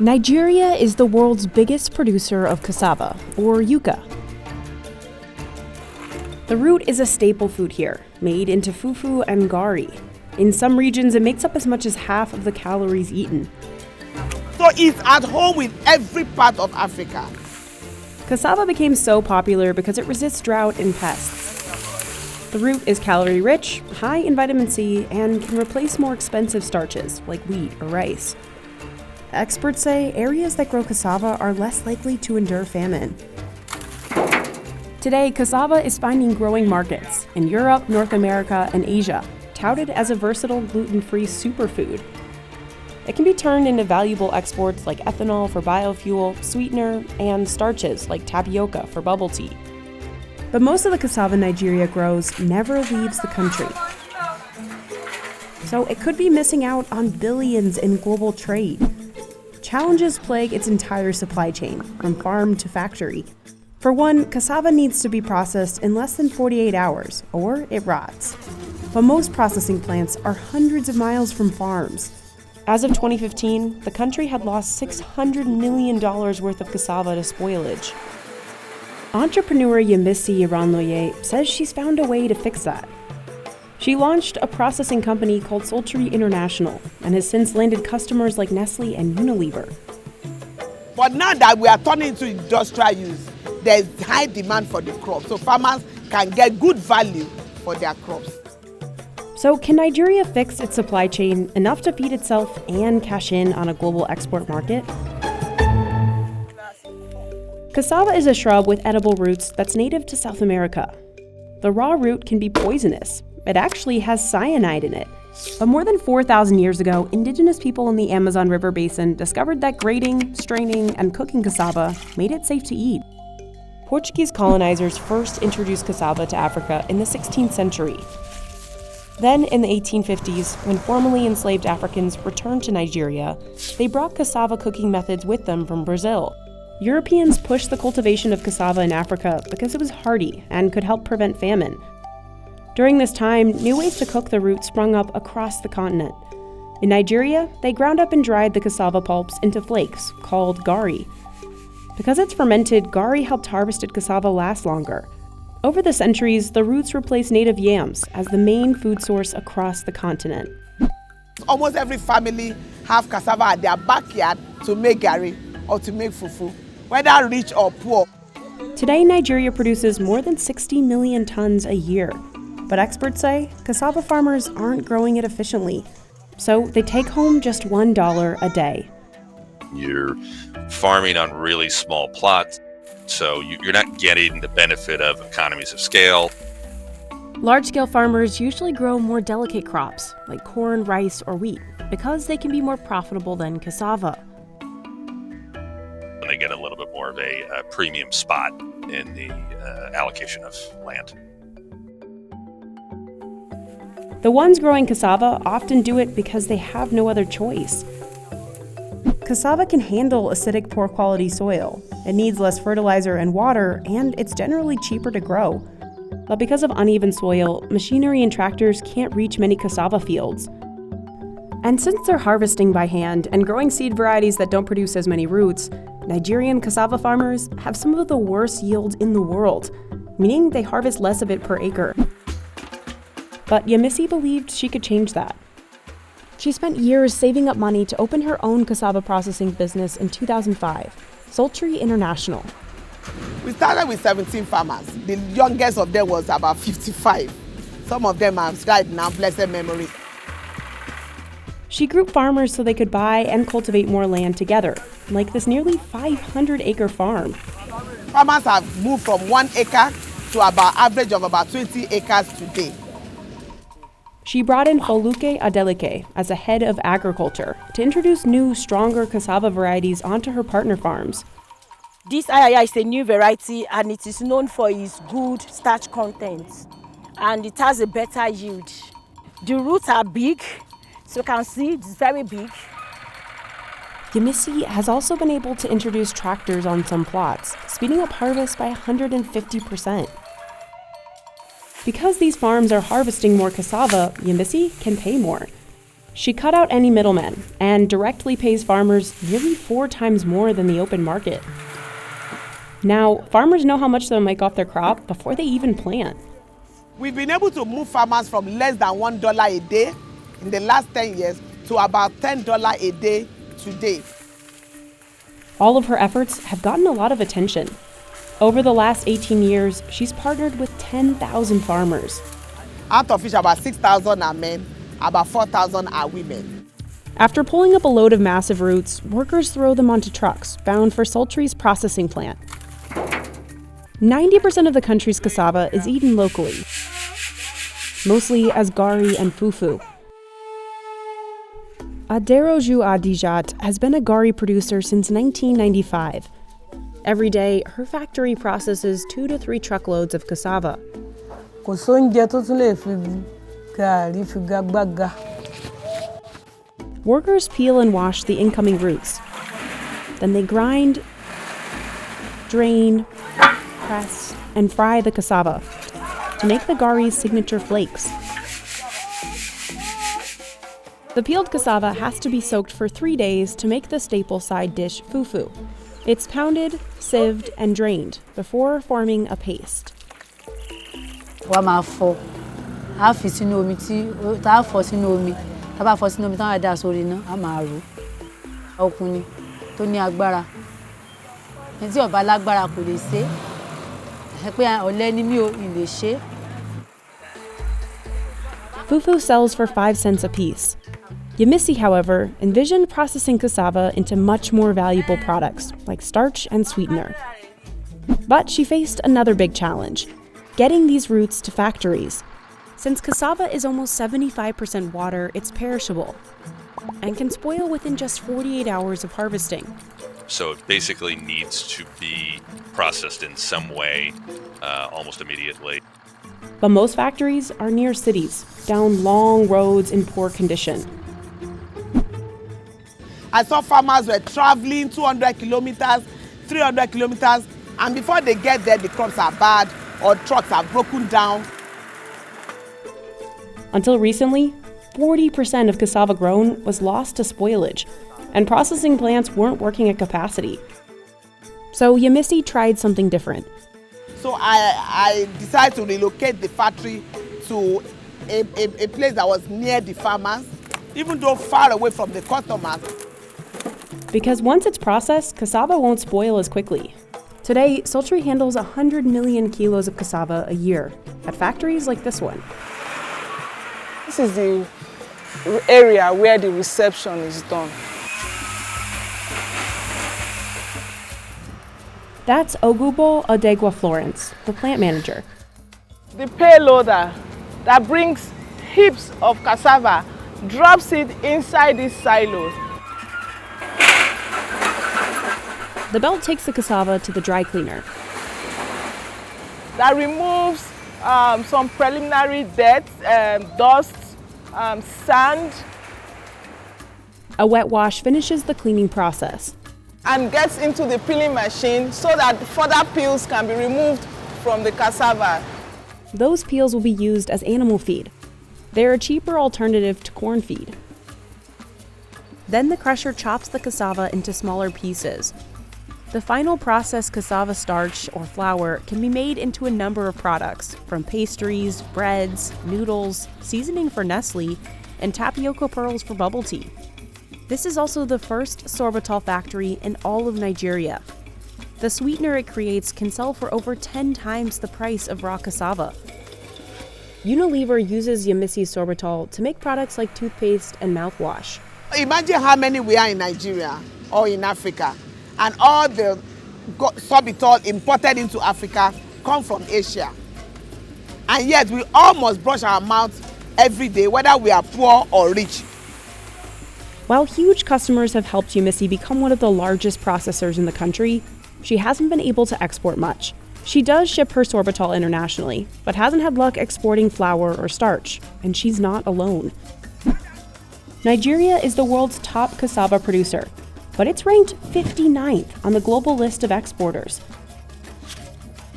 Nigeria is the world's biggest producer of cassava, or yuca. The root is a staple food here, made into fufu and garri. In some regions, it makes up as much as half of the calories eaten. So it's at home with every part of Africa. Cassava became so popular because it resists drought and pests. The root is calorie-rich, high in vitamin C, and can replace more expensive starches like wheat or rice. Experts say areas that grow cassava are less likely to endure famine. Today, cassava is finding growing markets in Europe, North America, and Asia, touted as a versatile gluten-free superfood. It can be turned into valuable exports like ethanol for biofuel, sweetener, and starches like tapioca for bubble tea. But most of the cassava Nigeria grows never leaves the country. So it could be missing out on billions in global trade. Challenges plague its entire supply chain, from farm to factory. For one, cassava needs to be processed in less than 48 hours, or it rots. But most processing plants are hundreds of miles from farms. As of 2015, the country had lost $600 million worth of cassava to spoilage. Entrepreneur Yemisi Iranloye says she's found a way to fix that. She launched a processing company called Sultry International and has since landed customers like Nestle and Unilever. But now that we are turning to industrial use, there is high demand for the crop, so farmers can get good value for their crops. So can Nigeria fix its supply chain enough to feed itself and cash in on a global export market? Cassava is a shrub with edible roots that's native to South America. The raw root can be poisonous. It actually has cyanide in it. But more than 4,000 years ago, indigenous people in the Amazon River basin discovered that grating, straining, and cooking cassava made it safe to eat. Portuguese colonizers first introduced cassava to Africa in the 16th century. Then, in the 1850s, when formerly enslaved Africans returned to Nigeria, they brought cassava cooking methods with them from Brazil. Europeans pushed the cultivation of cassava in Africa because it was hardy and could help prevent famine. During this time, new ways to cook the root sprung up across the continent. In Nigeria, they ground up and dried the cassava pulps into flakes, called garri. Because it's fermented, garri helped harvested cassava last longer. Over the centuries, the roots replaced native yams as the main food source across the continent. Almost every family have cassava at their backyard to make garri or to make fufu, whether rich or poor. Today, Nigeria produces more than 60 million tons a year. But experts say cassava farmers aren't growing it efficiently, so they take home just $1 a day. You're farming on really small plots, so you're not getting the benefit of economies of scale. Large-scale farmers usually grow more delicate crops, like corn, rice, or wheat, because they can be more profitable than cassava. And they get a little bit more of a premium spot in the allocation of land. The ones growing cassava often do it because they have no other choice. Cassava can handle acidic, poor-quality soil. It needs less fertilizer and water, and it's generally cheaper to grow. But because of uneven soil, machinery and tractors can't reach many cassava fields. And since they're harvesting by hand and growing seed varieties that don't produce as many roots, Nigerian cassava farmers have some of the worst yields in the world, meaning they harvest less of it per acre. But Yemisi believed she could change that. She spent years saving up money to open her own cassava processing business in 2005, Sultry International. We started with 17 farmers. The youngest of them was about 55. Some of them have died now, blessed memory. She grouped farmers so they could buy and cultivate more land together, like this nearly 500-acre farm. Farmers have moved from 1 acre to about average of about 20 acres today. She brought in Foluke Adeleke as a head of agriculture to introduce new, stronger cassava varieties onto her partner farms. This ayaya is a new variety and it is known for its good starch content and it has a better yield. The roots are big, so you can see it's very big. Yemisi has also been able to introduce tractors on some plots, speeding up harvest by 150%. Because these farms are harvesting more cassava, Yemisi can pay more. She cut out any middlemen and directly pays farmers nearly 4 times more than the open market. Now, farmers know how much they'll make off their crop before they even plant. We've been able to move farmers from less than $1 a day in the last 10 years to about $10 a day today. All of her efforts have gotten a lot of attention. Over the last 18 years, she's partnered with 10,000 farmers. Out of which about 6,000 are men, about 4,000 are women. After pulling up a load of massive roots, workers throw them onto trucks bound for Sultry's processing plant. 90% of the country's cassava is eaten locally, mostly as garri and fufu. Aderoju Adijat has been a garri producer since 1995. Every day, her factory processes 2 to 3 truckloads of cassava. Workers peel and wash the incoming roots. Then they grind, drain, press, and fry the cassava to make the garri's signature flakes. The peeled cassava has to be soaked for 3 days to make the staple side dish fufu. It's pounded, sieved, and drained before forming a paste. Fufu sells for 5 cents a piece. Yemisi, however, envisioned processing cassava into much more valuable products like starch and sweetener. But she faced another big challenge: getting these roots to factories. Since cassava is almost 75% water, it's perishable and can spoil within just 48 hours of harvesting. So it basically needs to be processed in some way almost immediately. But most factories are near cities, down long roads in poor condition. I saw farmers were traveling 200 kilometers, 300 kilometers, and before they get there, the crops are bad or trucks are broken down. Until recently, 40% of cassava grown was lost to spoilage, and processing plants weren't working at capacity. So Yemisi tried something different. So I decided to relocate the factory to a place that was near the farmers, even though far away from the customers. Because once it's processed, cassava won't spoil as quickly. Today, Sultry handles 100 million kilos of cassava a year at factories like this one. This is the area where the reception is done. That's Ogubo Odegwa Florence, the plant manager. The payloader that brings heaps of cassava drops it inside these silos. The belt takes the cassava to the dry cleaner. That removes some preliminary dirt, dust, sand. A wet wash finishes the cleaning process. And gets into the peeling machine so that further peels can be removed from the cassava. Those peels will be used as animal feed. They're a cheaper alternative to corn feed. Then the crusher chops the cassava into smaller pieces. The final processed cassava starch or flour can be made into a number of products, from pastries, breads, noodles, seasoning for Nestle, and tapioca pearls for bubble tea. This is also the first sorbitol factory in all of Nigeria. The sweetener it creates can sell for over 10 times the price of raw cassava. Unilever uses Yemisi sorbitol to make products like toothpaste and mouthwash. Imagine how many we are in Nigeria or in Africa, and all the sorbitol imported into Africa come from Asia. And yet we almost brush our mouths every day, whether we are poor or rich. While huge customers have helped Yemisi become one of the largest processors in the country, she hasn't been able to export much. She does ship her sorbitol internationally, but hasn't had luck exporting flour or starch, and she's not alone. Nigeria is the world's top cassava producer, but it's ranked 59th on the global list of exporters.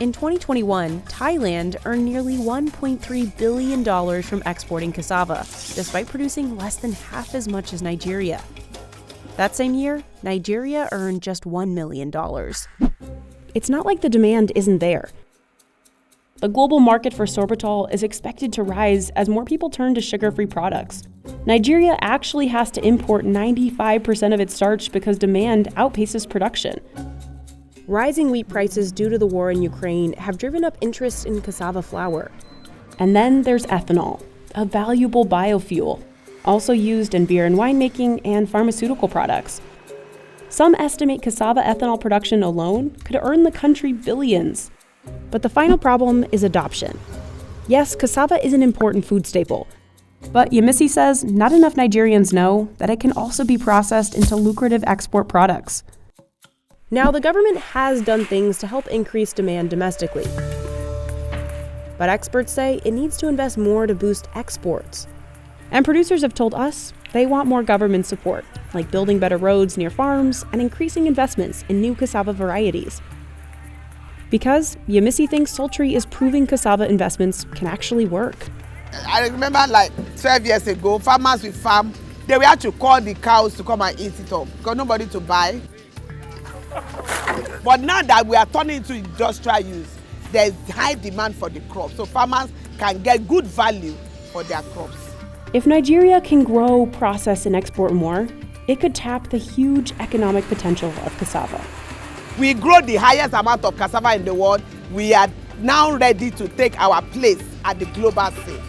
In 2021, Thailand earned nearly $1.3 billion from exporting cassava, despite producing less than half as much as Nigeria. That same year, Nigeria earned just $1 million. It's not like the demand isn't there. The global market for sorbitol is expected to rise as more people turn to sugar-free products. Nigeria actually has to import 95% of its starch because demand outpaces production. Rising wheat prices due to the war in Ukraine have driven up interest in cassava flour. And then there's ethanol, a valuable biofuel, also used in beer and winemaking and pharmaceutical products. Some estimate cassava ethanol production alone could earn the country billions. But the final problem is adoption. Yes, cassava is an important food staple, but Yemisi says not enough Nigerians know that it can also be processed into lucrative export products. Now, the government has done things to help increase demand domestically, but experts say it needs to invest more to boost exports. And producers have told us they want more government support, like building better roads near farms and increasing investments in new cassava varieties. Because Yemisi thinks sultry is proving cassava investments can actually work. I remember like 12 years ago, farmers will farm, they will have to call the cows to come and eat it up because nobody to buy. But now that we are turning into industrial use, there is high demand for the crop, so farmers can get good value for their crops. If Nigeria can grow, process, and export more, it could tap the huge economic potential of cassava. We grow the highest amount of cassava in the world. We are now ready to take our place at the global scene.